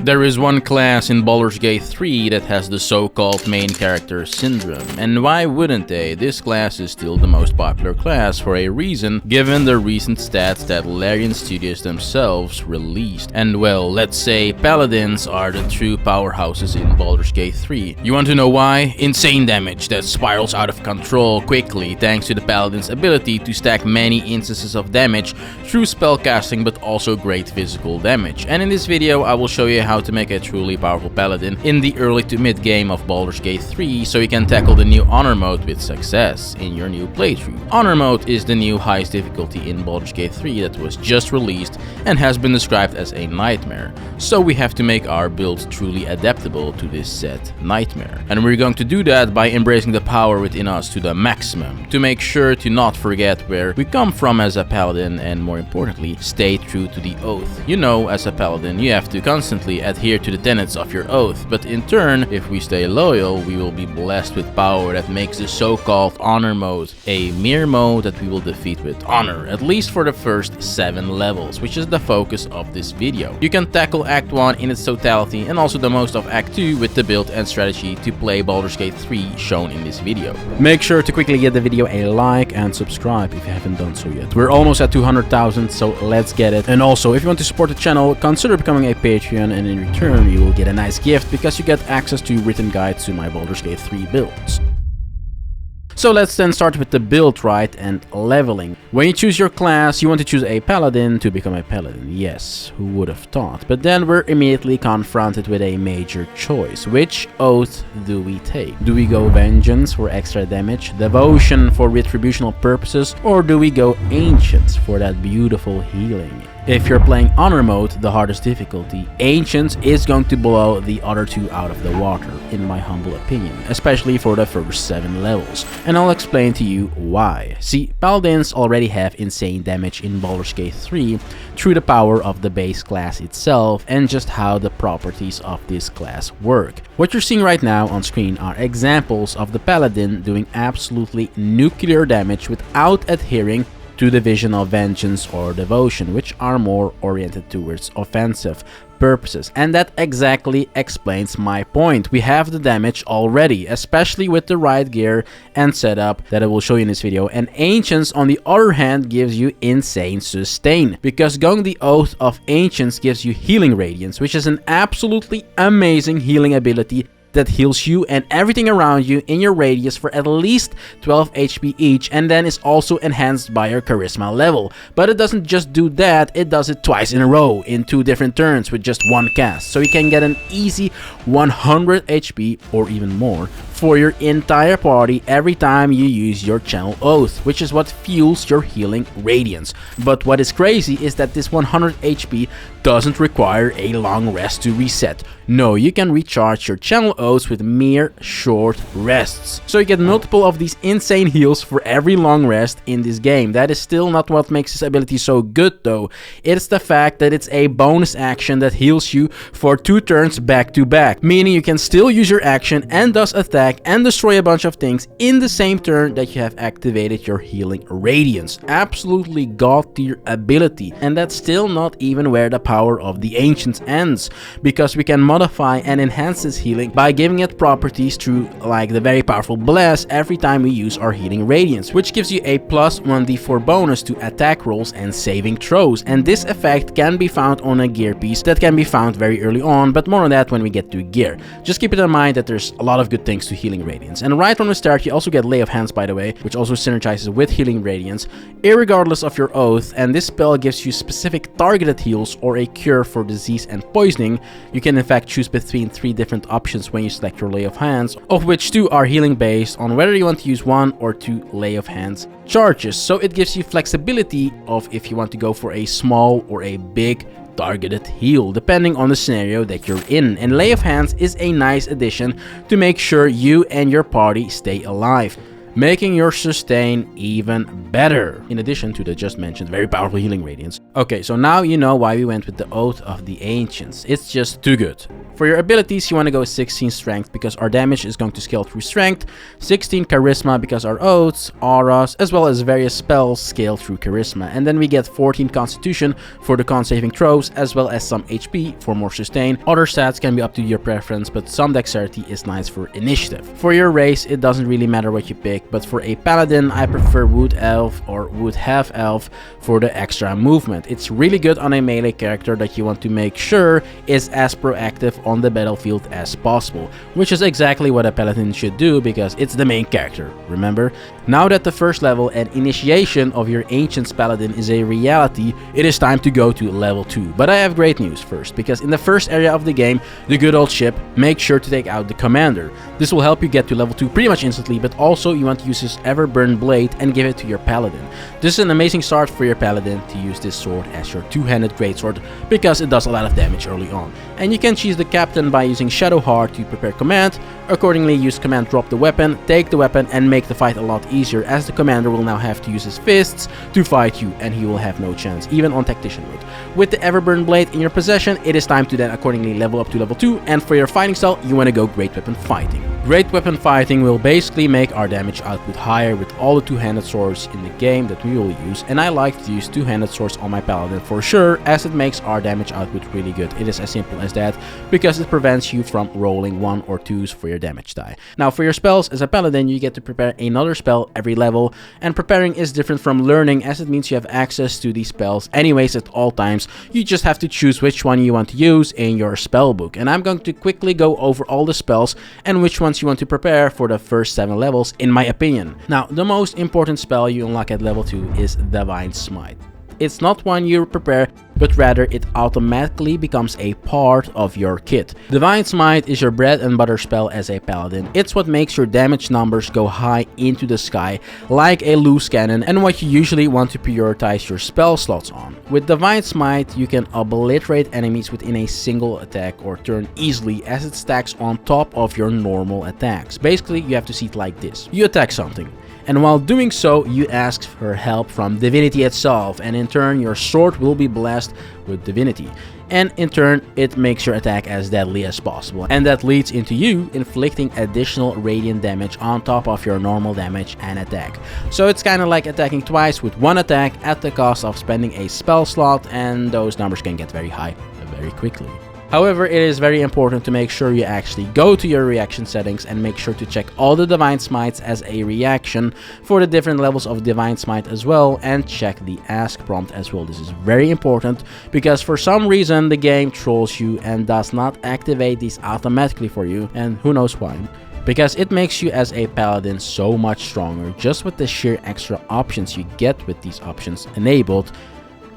There is one class in Baldur's Gate 3 that has the so-called main character syndrome, and why wouldn't they? This class is still the most popular class for a reason, given the recent stats that Larian Studios themselves released. And well, let's say Paladins are the true powerhouses in Baldur's Gate 3. You want to know why? Insane damage that spirals out of control quickly thanks to the Paladin's ability to stack many instances of damage through spellcasting, but also great physical damage. And in this video I will show you how to make a truly powerful Paladin in the early to mid game of Baldur's Gate 3 so you can tackle the new Honor mode with success in your new playthrough. Honor mode is the new highest difficulty in Baldur's Gate 3 that was just released and has been described as a nightmare. So we have to make our build truly adaptable to this said nightmare. And we're going to do that by embracing the power within us to the maximum, to make sure to not forget where we come from as a Paladin and, more importantly, stay true to the oath. You know, as a Paladin you have to constantly adhere to the tenets of your oath, but in turn, if we stay loyal, we will be blessed with power that makes the so-called Honor mode a mere mode that we will defeat with honor, at least for the first 7 levels, which is the focus of this video. You can tackle Act 1 in its totality and also the most of Act 2 with the build and strategy to play Baldur's Gate 3 shown in this video. Make sure to quickly give the video a like and subscribe if you haven't done so yet. We're almost at 200,000, so let's get it. And also, if you want to support the channel, consider becoming a Patreon, and in return you will get a nice gift because you get access to written guides to my Baldur's Gate 3 builds. So let's then start with the build, right, and leveling. When you choose your class, you want to choose a Paladin to become a Paladin. Yes, who would have thought? But then we're immediately confronted with a major choice. Which oath do we take? Do we go Vengeance for extra damage, Devotion for retributional purposes, or do we go Ancients for that beautiful healing? If you're playing Honor mode, the hardest difficulty, Ancients is going to blow the other two out of the water, in my humble opinion, especially for the first 7 levels, and I'll explain to you why. See, Paladins already have insane damage in Baldur's Gate 3 through the power of the base class itself and just how the properties of this class work. What you're seeing right now on screen are examples of the Paladin doing absolutely nuclear damage without adhering to the vision of Vengeance or Devotion, which are more oriented towards offensive purposes. And that exactly explains my point. We have the damage already, especially with the right gear and setup that I will show you in this video. And Ancients, on the other hand, gives you insane sustain, because going the Oath of Ancients gives you Healing Radiance, which is an absolutely amazing healing ability that heals you and everything around you in your radius for at least 12 HP each, and then is also enhanced by your charisma level. But it doesn't just do that, it does it twice in a row in 2 different turns with just 1 cast, so you can get an easy 100 HP or even more for your entire party every time you use your channel oath, which is what fuels your healing radiance. But what is crazy is that this 100 HP doesn't require a long rest to reset. No, you can recharge your channel oaths with mere short rests. So you get multiple of these insane heals for every long rest in this game. That is still not what makes this ability so good though. It's the fact that it's a bonus action that heals you for 2 turns back to back, meaning you can still use your action and thus attack and destroy a bunch of things in the same turn that you have activated your healing radiance. Absolutely god tier ability, and that's still not even where the power of the Ancients ends, because we can modify and enhance this healing by giving it properties through like the very powerful bless every time we use our healing radiance, which gives you a plus 1d4 bonus to attack rolls and saving throws. And this effect can be found on a gear piece that can be found very early on, but more on that when we get to gear. Just keep it in mind that there's a lot of good things to healing radiance. And right from the start you also get Lay of Hands, by the way, which also synergizes with healing radiance irregardless of your oath, and this spell gives you specific targeted heals or a cure for disease and poisoning. You can in fact choose between 3 different options when you select your Lay of Hands, of which 2 are healing based on whether you want to use 1 or 2 Lay of Hands charges. So it gives you flexibility of if you want to go for a small or a big targeted heal, depending on the scenario that you're in. And Lay of Hands is a nice addition to make sure you and your party stay alive, making your sustain even better, in addition to the just mentioned very powerful healing radiance. Okay, so now you know why we went with the Oath of the Ancients. It's just too good. For your abilities, you want to go 16 strength because our damage is going to scale through strength, 16 charisma because our oaths, auras, as well as various spells scale through charisma, and then we get 14 constitution for the con saving throws, as well as some HP for more sustain. Other stats can be up to your preference, but some dexterity is nice for initiative. For your race, it doesn't really matter what you pick, but for a paladin, I prefer wood elf or wood half elf for the extra movement. It's really good on a melee character that you want to make sure is as proactive on the battlefield as possible, which is exactly what a paladin should do because it's the main character, remember? Now that the first level and initiation of your Ancient's Paladin is a reality, it is time to go to level 2. But I have great news first, because in the first area of the game, the good old ship, make sure to take out the commander. This will help you get to level 2 pretty much instantly, but also you want to use his Everburn Blade and give it to your paladin. This is an amazing start for your paladin to use this sword as your two-handed greatsword, because it does a lot of damage early on. And you can choose the captain by using Shadow Heart to prepare command. Accordingly, use command drop the weapon, take the weapon, and make the fight a lot easier, as the commander will now have to use his fists to fight you, and he will have no chance, even on tactician mode. With the Everburn Blade in your possession, it is time to then accordingly level up to level 2, and for your fighting style, you want to go Great Weapon Fighting. Great Weapon Fighting will basically make our damage output higher with all the two-handed swords in the game that we will use, and I like to use two-handed swords on my paladin for sure, as it makes our damage output really good. It is as simple as that, because it prevents you from rolling 1 or 2s for your damage die. Now for your spells, as a paladin, you get to prepare another spell every level, and preparing is different from learning, as it means you have access to these spells anyways at all times. You just have to choose which one you want to use in your spell book, and I'm going to quickly go over all the spells and which ones you want to prepare for the first 7 levels in my opinion. Now the most important spell you unlock at level 2 is Divine Smite. It's not one you prepare, but rather it automatically becomes a part of your kit. Divine Smite is your bread and butter spell as a paladin. It's what makes your damage numbers go high into the sky like a loose cannon, and what you usually want to prioritize your spell slots on. With Divine Smite, you can obliterate enemies within a single attack or turn easily, as it stacks on top of your normal attacks. Basically, you have to see it like this. You attack something, and while doing so, you ask for help from divinity itself, and in turn your sword will be blessed with divinity, and in turn it makes your attack as deadly as possible, and that leads into you inflicting additional radiant damage on top of your normal damage and attack. So it's kind of like attacking twice with one attack at the cost of spending a spell slot, and those numbers can get very high very quickly. However, it is very important to make sure you actually go to your reaction settings and make sure to check all the Divine Smites as a reaction for the different levels of Divine Smite as well, and check the ask prompt as well. This is very important because for some reason the game trolls you and does not activate these automatically for you, and who knows why. Because it makes you as a paladin so much stronger just with the sheer extra options you get with these options enabled.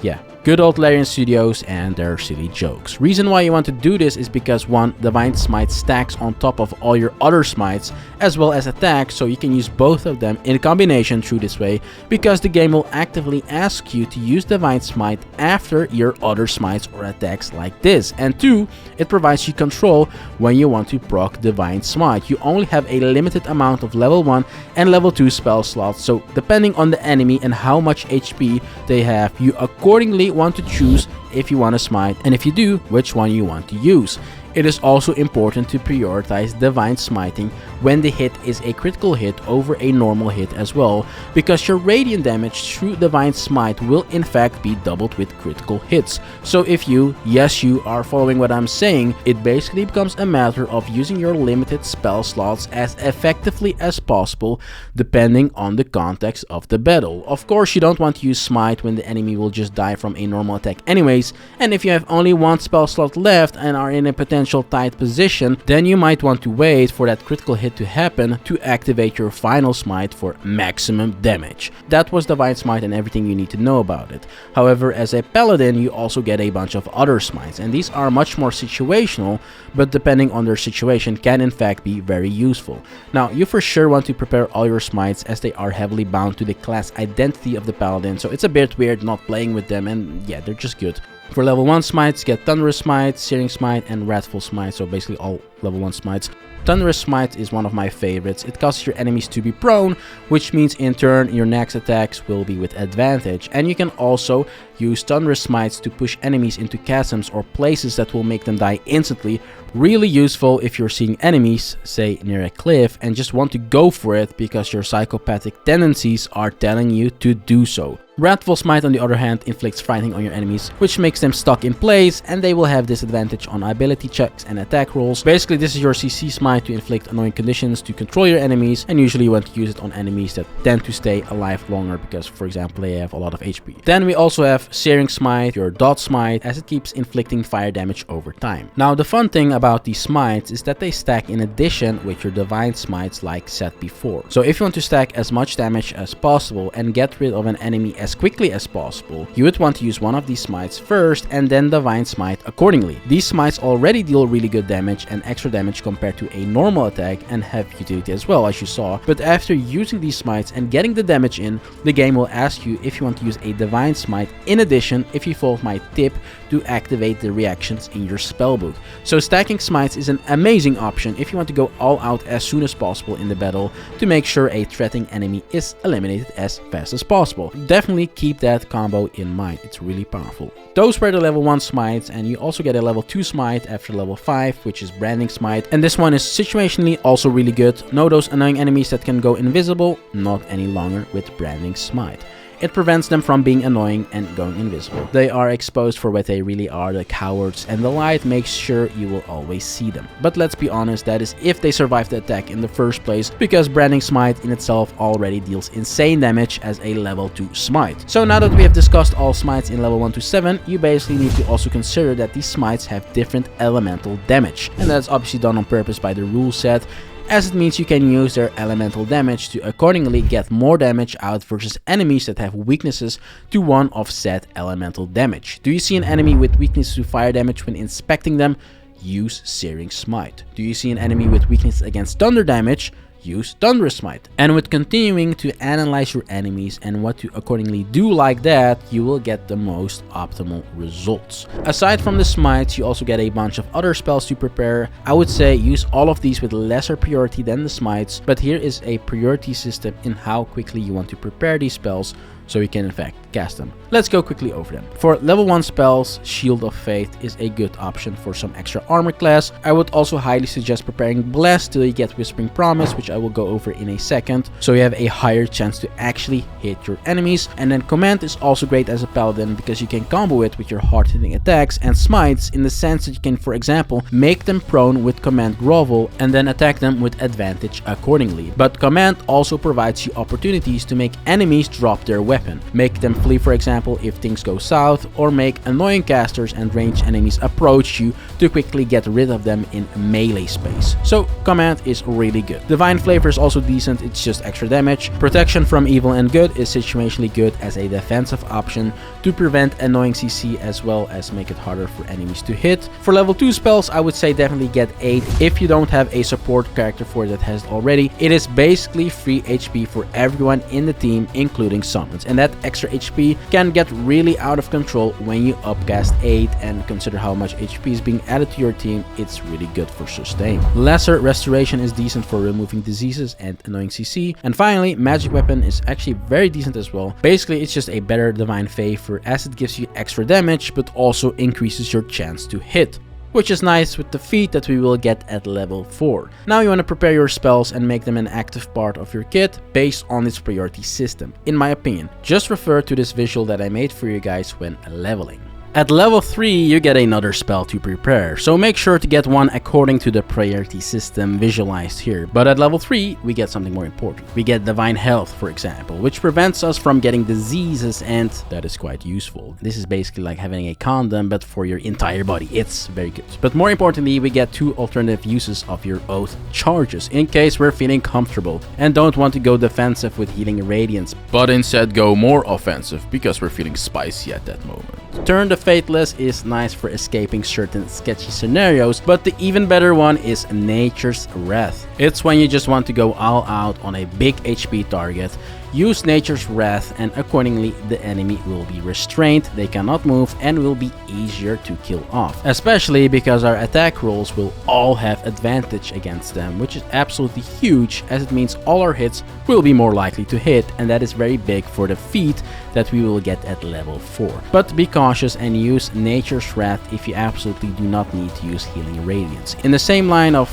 Yeah, good old Larian Studios and their silly jokes. Reason why you want to do this is because 1, Divine Smite stacks on top of all your other smites as well as attacks, so you can use both of them in combination through this way, because the game will actively ask you to use Divine Smite after your other smites or attacks like this. And 2, it provides you control when you want to proc Divine Smite. You only have a limited amount of level 1 and level 2 spell slots, so depending on the enemy and how much HP they have, you accordingly want to choose if you want to smite, and if you do, which one you want to use. It is also important to prioritize Divine Smiting when the hit is a critical hit over a normal hit as well, because your radiant damage through Divine Smite will in fact be doubled with critical hits. So if you, yes you are following what I'm saying, it basically becomes a matter of using your limited spell slots as effectively as possible depending on the context of the battle. Of course, you don't want to use Smite when the enemy will just die from a normal attack anyways, and if you have only 1 spell slot left and are in a potential tight position, then you might want to wait for that critical hit to happen to activate your final smite for maximum damage. That was Divine Smite and everything you need to know about it. However, as a paladin, you also get a bunch of other smites, and these are much more situational, but depending on their situation can in fact be very useful. Now, you for sure want to prepare all your smites, as they are heavily bound to the class identity of the paladin, so it's a bit weird not playing with them, and yeah, they're just good. For level 1 smites, get Thunderous Smite, Searing Smite, and Wrathful Smite, so basically all level 1 smites. Thunderous Smite is one of my favorites. It causes your enemies to be prone, which means in turn your next attacks will be with advantage. And you can also use Thunderous Smites to push enemies into chasms or places that will make them die instantly. Really useful if you're seeing enemies, say near a cliff, and just want to go for it because your psychopathic tendencies are telling you to do so. Wrathful Smite, on the other hand, inflicts frightening on your enemies, which makes them stuck in place, and they will have disadvantage on ability checks and attack rolls. Basically, this is your CC Smite to inflict annoying conditions to control your enemies, and usually you want to use it on enemies that tend to stay alive longer because, for example, they have a lot of HP. Then we also have Searing Smite, your Dot Smite, as it keeps inflicting fire damage over time. Now, the fun thing about these smites is that they stack in addition with your Divine Smites like said before. So if you want to stack as much damage as possible and get rid of an enemy as quickly as possible, you would want to use one of these smites first and then Divine Smite accordingly. These smites already deal really good damage and extra damage compared to a normal attack and have utility as well, as you saw, but after using these smites and getting the damage in, the game will ask you if you want to use a Divine Smite in addition if you follow my tip to activate the reactions in your spellbook. So stacking smites is an amazing option if you want to go all out as soon as possible in the battle to make sure a threatening enemy is eliminated as fast as possible. Definitely keep that combo in mind, it's really powerful. Those were the level 1 smites, and you also get a level 2 smite after level 5, which is Branding Smite, and this one is situationally also really good. Know those annoying enemies that can go invisible? Not any longer with Branding Smite. It prevents them from being annoying and going invisible. They are exposed for what they really are, the cowards, and the light makes sure you will always see them. But let's be honest, that is if they survive the attack in the first place, because Branding Smite in itself already deals insane damage as a level 2 smite. So now that we have discussed all smites in level 1 to 7, you basically need to also consider that these smites have different elemental damage. And that's obviously done on purpose by the rule set, as it means you can use their elemental damage to accordingly get more damage out versus enemies that have weaknesses to one of said elemental damage. Do you see an enemy with weakness to fire damage when inspecting them? Use Searing Smite. Do you see an enemy with weakness against thunder damage? Use Thunderous Smite. And with continuing to analyze your enemies and what to accordingly do like that, you will get the most optimal results. Aside from the smites, you also get a bunch of other spells to prepare. I would say use all of these with lesser priority than the smites, but here is a priority system in how quickly you want to prepare these spells so you can in fact cast them. Let's go quickly over them. For level 1 spells, Shield of Faith is a good option for some extra armor class. I would also highly suggest preparing Bless till you get Whispering Promise, which I will go over in a second, so you have a higher chance to actually hit your enemies. And then Command is also great as a paladin because you can combo it with your hard-hitting attacks and smites, in the sense that you can, for example, make them prone with Command Grovel and then attack them with advantage accordingly. But Command also provides you opportunities to make enemies drop their weapon, make them flee, for example, if things go south, or make annoying casters and ranged enemies approach you to quickly get rid of them in melee space. So Command is really good. Divine Flavor is also decent, it's just extra damage. Protection from Evil and Good is situationally good as a defensive option to prevent annoying CC as well as make it harder for enemies to hit. For level 2 spells, I would say definitely get 8 if you don't have a support character for that has it already. It is basically free HP for everyone in the team, including summons, and that extra HP can get really out of control when you upcast 8, and consider how much HP is being added to your team, it's really good for sustain. Lesser Restoration is decent for removing diseases and annoying CC. And finally, Magic Weapon is actually very decent as well. Basically, it's just a better Divine Favor as it gives you extra damage but also increases your chance to hit, which is nice with the feat that we will get at level 4. Now you want to prepare your spells and make them an active part of your kit based on its priority system. In my opinion, just refer to this visual that I made for you guys when leveling. At level 3, you get another spell to prepare, so make sure to get one according to the priority system visualized here. But at level 3, we get something more important. We get Divine Health, for example, which prevents us from getting diseases, and that is quite useful. This is basically like having a condom, but for your entire body. It's very good. But more importantly, we get 2 alternative uses of your Oath charges, in case we're feeling comfortable and don't want to go defensive with Healing Radiance, but instead go more offensive because we're feeling spicy at that moment. Turn the Faithless is nice for escaping certain sketchy scenarios, but the even better one is Nature's Wrath. It's when you just want to go all out on a big HP target. use Nature's Wrath, and accordingly the enemy will be restrained, they cannot move, and will be easier to kill off. Especially because our attack rolls will all have advantage against them, which is absolutely huge, as it means all our hits will be more likely to hit, and that is very big for the feat that we will get at level 4. But be cautious and use Nature's Wrath if you absolutely do not need to use Healing Radiance. In the same line of,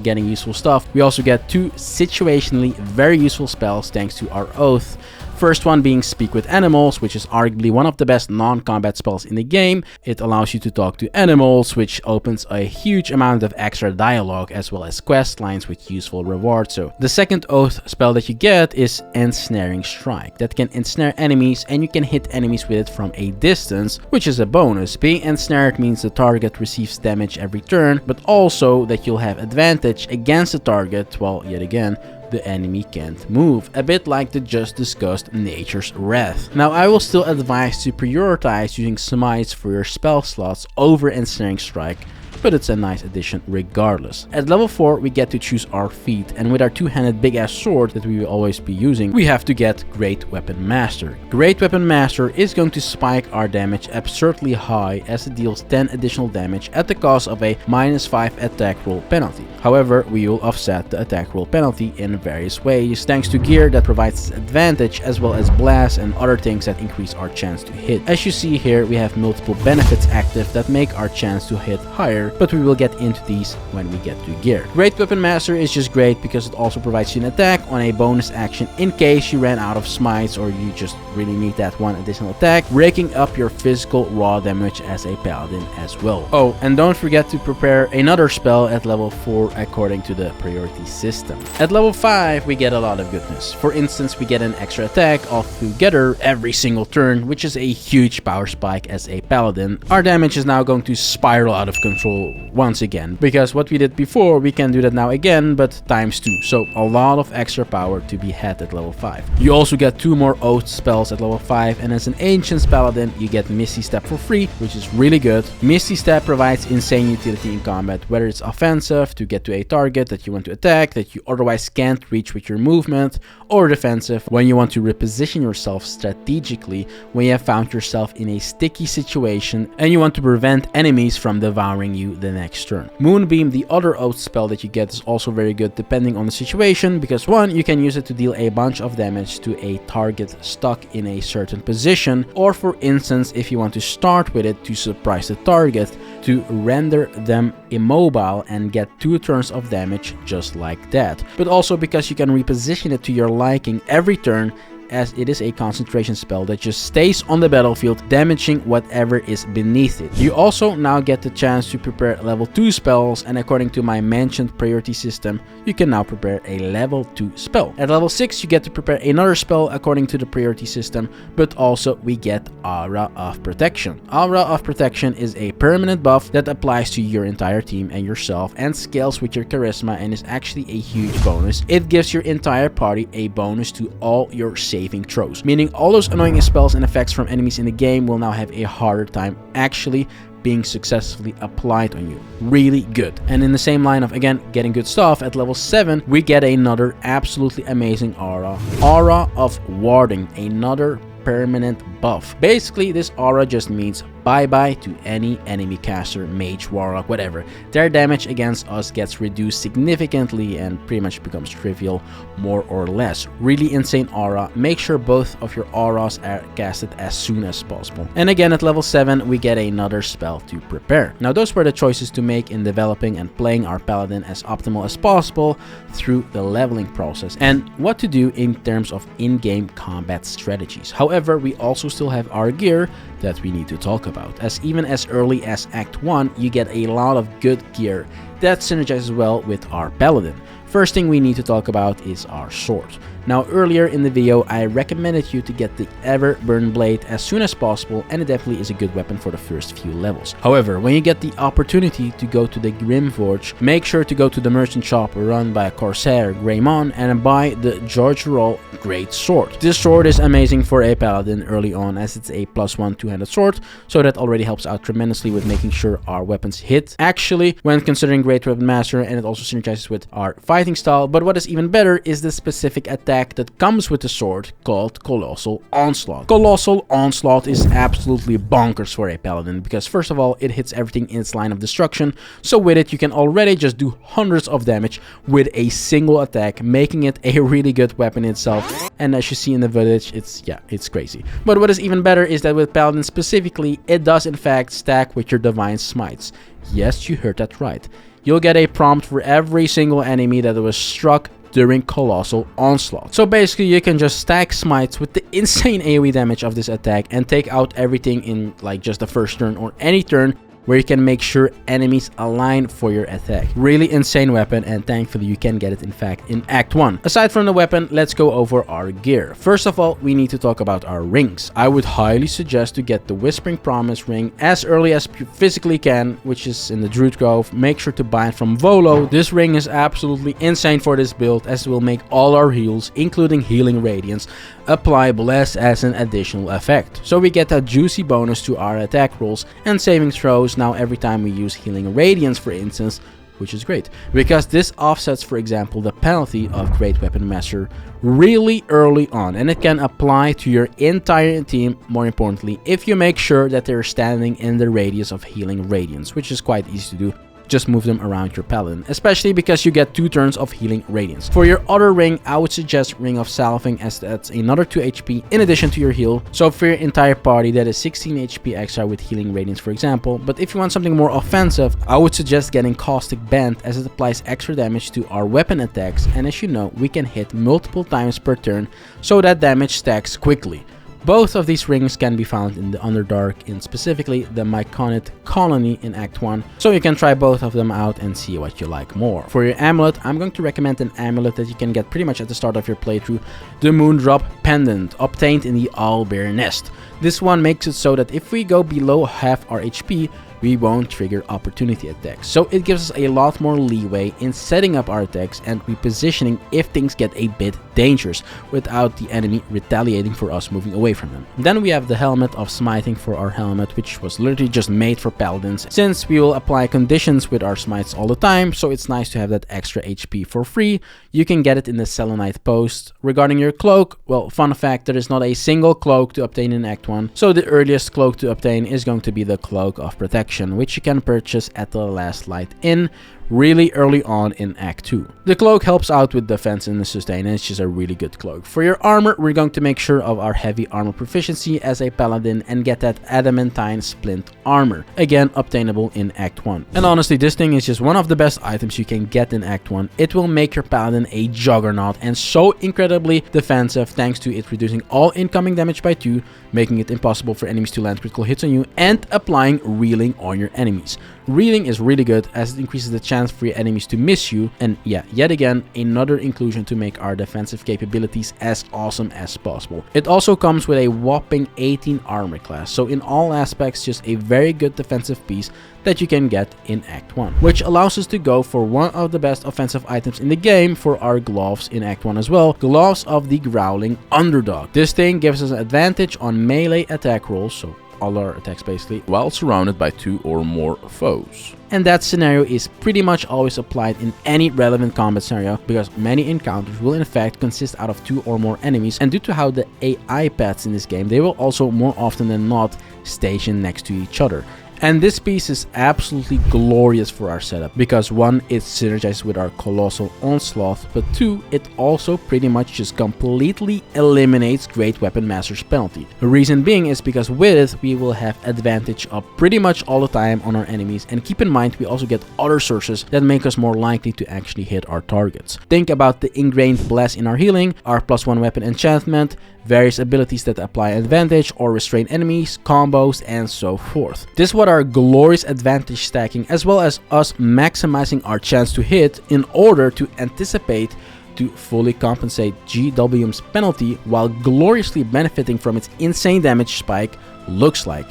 getting useful stuff, we also get 2 situationally very useful spells thanks to our Oath. First one being Speak with Animals, which is arguably one of the best non-combat spells in the game. It allows you to talk to animals, which opens a huge amount of extra dialogue as well as quest lines with useful rewards. So the second Oath spell that you get is Ensnaring Strike, that can ensnare enemies, and you can hit enemies with it from a distance, which is a bonus. Being ensnared means the target receives damage every turn, but also that you'll have advantage against the target, while yet again the enemy can't move, a bit like the just discussed Nature's Wrath. Now, I will still advise to prioritize using smites for your spell slots over Ensnaring Strike, but it's a nice addition regardless. At level 4, we get to choose our feat, and with our two-handed big-ass sword that we will always be using, we have to get Great Weapon Master. Great Weapon Master is going to spike our damage absurdly high, as it deals 10 additional damage at the cost of a -5 attack roll penalty. However, we will offset the attack roll penalty in various ways, thanks to gear that provides advantage, as well as blasts and other things that increase our chance to hit. As you see here, we have multiple benefits active that make our chance to hit higher, but we will get into these when we get to gear. Great Weapon Master is just great because it also provides you an attack on a bonus action in case you ran out of smites or you just really need that one additional attack, raking up your physical raw damage as a paladin as well. Oh, and don't forget to prepare another spell at level 4 according to the priority system. At level 5, we get a lot of goodness. For instance, we get an extra attack altogether every single turn, which is a huge power spike as a paladin. Our damage is now going to spiral out of control once again, because what we did before, we can do that now again, but ×2, so a lot of extra power to be had at level 5. You also get 2 more Oath spells at level 5, and as an Ancient Paladin, you get Misty Step for free, which is really good. Misty Step provides insane utility in combat, whether it's offensive, to get to a target that you want to attack, that you otherwise can't reach with your movement, or defensive, when you want to reposition yourself strategically, when you have found yourself in a sticky situation, and you want to prevent enemies from devouring you the next turn. Moonbeam, the other Oath spell that you get, is also very good depending on the situation, because 1, you can use it to deal a bunch of damage to a target stuck in a certain position, or for instance, if you want to start with it to surprise the target, to render them immobile and get 2 turns of damage just like that. But also because you can reposition it to your liking every turn, as it is a concentration spell that just stays on the battlefield, damaging whatever is beneath it. You also now get the chance to prepare level 2 spells, and according to my mentioned priority system, you can now prepare a level 2 spell. At level 6, you get to prepare another spell according to the priority system, but also we get Aura of Protection. Aura of Protection is a permanent buff that applies to your entire team and yourself, and scales with your charisma, and is actually a huge bonus. It gives your entire party a bonus to all your saving throws, meaning all those annoying spells and effects from enemies in the game will now have a harder time actually being successfully applied on you. Really good. And in the same line of, again, getting good stuff, at level 7, we get another absolutely amazing aura. Aura of Warding, another permanent buff. Basically, this aura just means bye-bye to any enemy caster, mage, warlock, whatever. Their damage against us gets reduced significantly and pretty much becomes trivial, more or less. Really insane aura. Make sure both of your auras are casted as soon as possible. And again, at level 7, we get another spell to prepare. Now, those were the choices to make in developing and playing our paladin as optimal as possible through the leveling process, and what to do in terms of in-game combat strategies. However, we also still have our gear that we need to talk about, as even as early as Act 1, you get a lot of good gear that synergizes well with our paladin. First thing we need to talk about is our sword. Now, earlier in the video, I recommended you to get the Everburn Blade as soon as possible, and it definitely is a good weapon for the first few levels. However, when you get the opportunity to go to the Grimforge, make sure to go to the merchant shop run by Corsair Greymon and buy the George Roll great sword. This sword is amazing for a paladin early on, as it's a +1 two-handed sword, so that already helps out tremendously with making sure our weapons hit actually when considering Great Weapon Master, and it also synergizes with our fighting style. But what is even better is the specific attack that comes with the sword called Colossal Onslaught. Colossal Onslaught is absolutely bonkers for a paladin because first of all, it hits everything in its line of destruction, so with it you can already just do hundreds of damage with a single attack, making it a really good weapon itself. And as you see in the village, it's crazy. But what is even better is that with Paladin specifically, it does in fact stack with your divine smites. Yes, you heard that right. You'll get a prompt for every single enemy that was struck during Colossal Onslaught. So basically you can just stack smites with the insane AoE damage of this attack and take out everything in like just the first turn or any turn, where you can make sure enemies align for your attack. Really insane weapon, and thankfully you can get it in fact in Act 1. Aside from the weapon, let's go over our gear. First of all, we need to talk about our rings. I would highly suggest to get the Whispering Promise ring as early as you physically can, which is in the Druid Grove. Make sure to buy it from Volo. This ring is absolutely insane for this build, as it will make all our heals, including Healing Radiance, apply Bless as an additional effect. So we get a juicy bonus to our attack rolls and saving throws now every time we use Healing Radiance, for instance, which is great because this offsets, for example, the penalty of Great Weapon Master really early on, and it can apply to your entire team, more importantly, if you make sure that they're standing in the radius of Healing Radiance, which is quite easy to do. Just move them around your paladin, especially because you get 2 turns of Healing Radiance. For your other ring, I would suggest Ring of Salving, as that's another 2 HP in addition to your heal. So for your entire party, that is 16 HP extra with Healing Radiance, for example. But if you want something more offensive, I would suggest getting Caustic Band, as it applies extra damage to our weapon attacks, and as you know, we can hit multiple times per turn, so that damage stacks quickly. Both of these rings can be found in the Underdark, in specifically the Myconid Colony in Act 1, so you can try both of them out and see what you like more. For your amulet, I'm going to recommend an amulet that you can get pretty much at the start of your playthrough, the Moondrop Pendant, obtained in the Owlbear Nest. This one makes it so that if we go below half our HP, we won't trigger opportunity attacks. So it gives us a lot more leeway in setting up our attacks and repositioning if things get a bit dangerous without the enemy retaliating for us moving away from them. Then we have the Helmet of Smiting for our helmet, which was literally just made for paladins, since we will apply conditions with our smites all the time, so it's nice to have that extra HP for free. You can get it in the Selenite Post. Regarding your cloak, well, fun fact, there is not a single cloak to obtain in Act 1, so the earliest cloak to obtain is going to be the Cloak of Protection, which you can purchase at the Last Light Inn really early on in Act 2. The cloak helps out with defense and the sustain, and it's just a really good cloak. For your armor, we're going to make sure of our heavy armor proficiency as a paladin and get that adamantine splint armor, again obtainable in Act 1. And honestly, this thing is just one of the best items you can get in Act 1. It will make your paladin a juggernaut and so incredibly defensive, thanks to it reducing all incoming damage by 2, making it impossible for enemies to land critical hits on you, and applying Reeling on your enemies. Reeling is really good as it increases the chance for your enemies to miss you, and yeah, yet again, another inclusion to make our defensive capabilities as awesome as possible. It also comes with a whopping 18 armor class, so in all aspects, just a very good defensive piece that you can get in Act 1, which allows us to go for one of the best offensive items in the game for our gloves in Act 1 as well, Gloves of the Growling Underdog. This thing gives us an advantage on melee attack rolls, so all our attacks basically, while surrounded by 2 or more foes. And that scenario is pretty much always applied in any relevant combat scenario, because many encounters will in fact consist out of 2 or more enemies, and due to how the AI paths in this game, they will also more often than not station next to each other. And this piece is absolutely glorious for our setup, because 1, it synergizes with our Colossal Onslaught, but 2, it also pretty much just completely eliminates Great Weapon Master's penalty. The reason being is because with it, we will have advantage up pretty much all the time on our enemies, and keep in mind, we also get other sources that make us more likely to actually hit our targets. Think about the Ingrained Bless in our healing, our +1 weapon enchantment, various abilities that apply advantage or restrain enemies, combos, and so forth. This is what our glorious advantage stacking, as well as us maximizing our chance to hit in order to anticipate to fully compensate GWM's penalty while gloriously benefiting from its insane damage spike, looks like.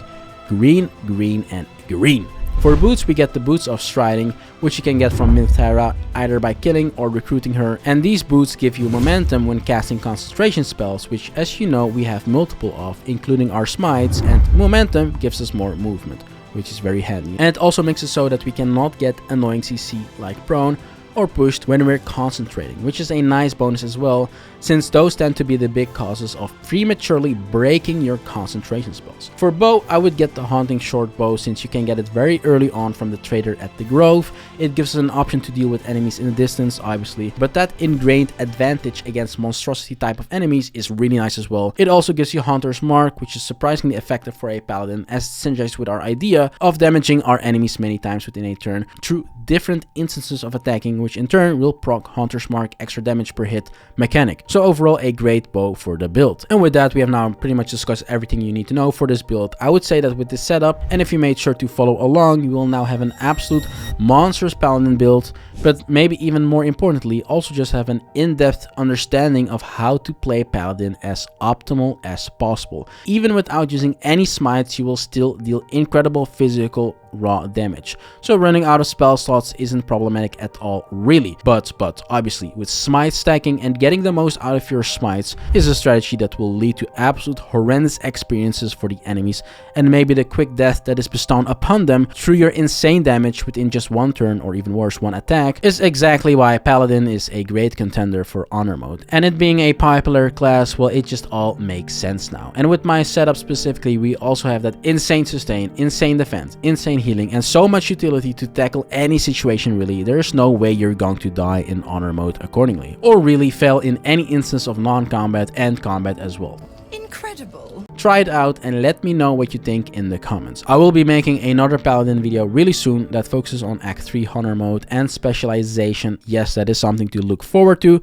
Green, green, and green. For boots, we get the boots of striding, which you can get from Minthara either by killing or recruiting her, and these boots give you momentum when casting concentration spells, which, as you know, we have multiple of, including our smites, and momentum gives us more movement, which is very handy. And it also makes it so that we cannot get annoying CC like prone or pushed when we're concentrating, which is a nice bonus as well, since those tend to be the big causes of prematurely breaking your concentration spells. For bow, I would get the Haunting Short Bow, since you can get it very early on from the trader at the Grove. It gives us an option to deal with enemies in the distance, obviously, but that ingrained advantage against monstrosity type of enemies is really nice as well. It also gives you Hunter's Mark, which is surprisingly effective for a paladin, as it synergizes with our idea of damaging our enemies many times within a turn through different instances of attacking, which in turn will proc Hunter's Mark extra damage per hit mechanic. So overall, a great bow for the build. And with that, we have now pretty much discussed everything you need to know for this build. I would say that with this setup, and if you made sure to follow along, you will now have an absolute monstrous paladin build, but maybe even more importantly, also just have an in-depth understanding of how to play paladin as optimal as possible. Even without using any smites, you will still deal incredible physical raw damage. So running out of spell slots isn't problematic at all, really. But obviously, with smite stacking and getting the most out of your smites is a strategy that will lead to absolute horrendous experiences for the enemies, and maybe the quick death that is bestowed upon them through your insane damage within just one turn, or even worse, one attack, is exactly why Paladin is a great contender for honor mode. And it being a popular class, well, it just all makes sense now. And with my setup specifically, we also have that insane sustain, insane defense, insane healing, and so much utility to tackle any situation really. There's no way you're going to die in honor mode accordingly, or really fail in any instance of non-combat and combat as well. Incredible. Try it out and let me know what you think in the comments. I will be making another Paladin video really soon that focuses on Act 3 honor mode and specialization. Yes, that is something to look forward to,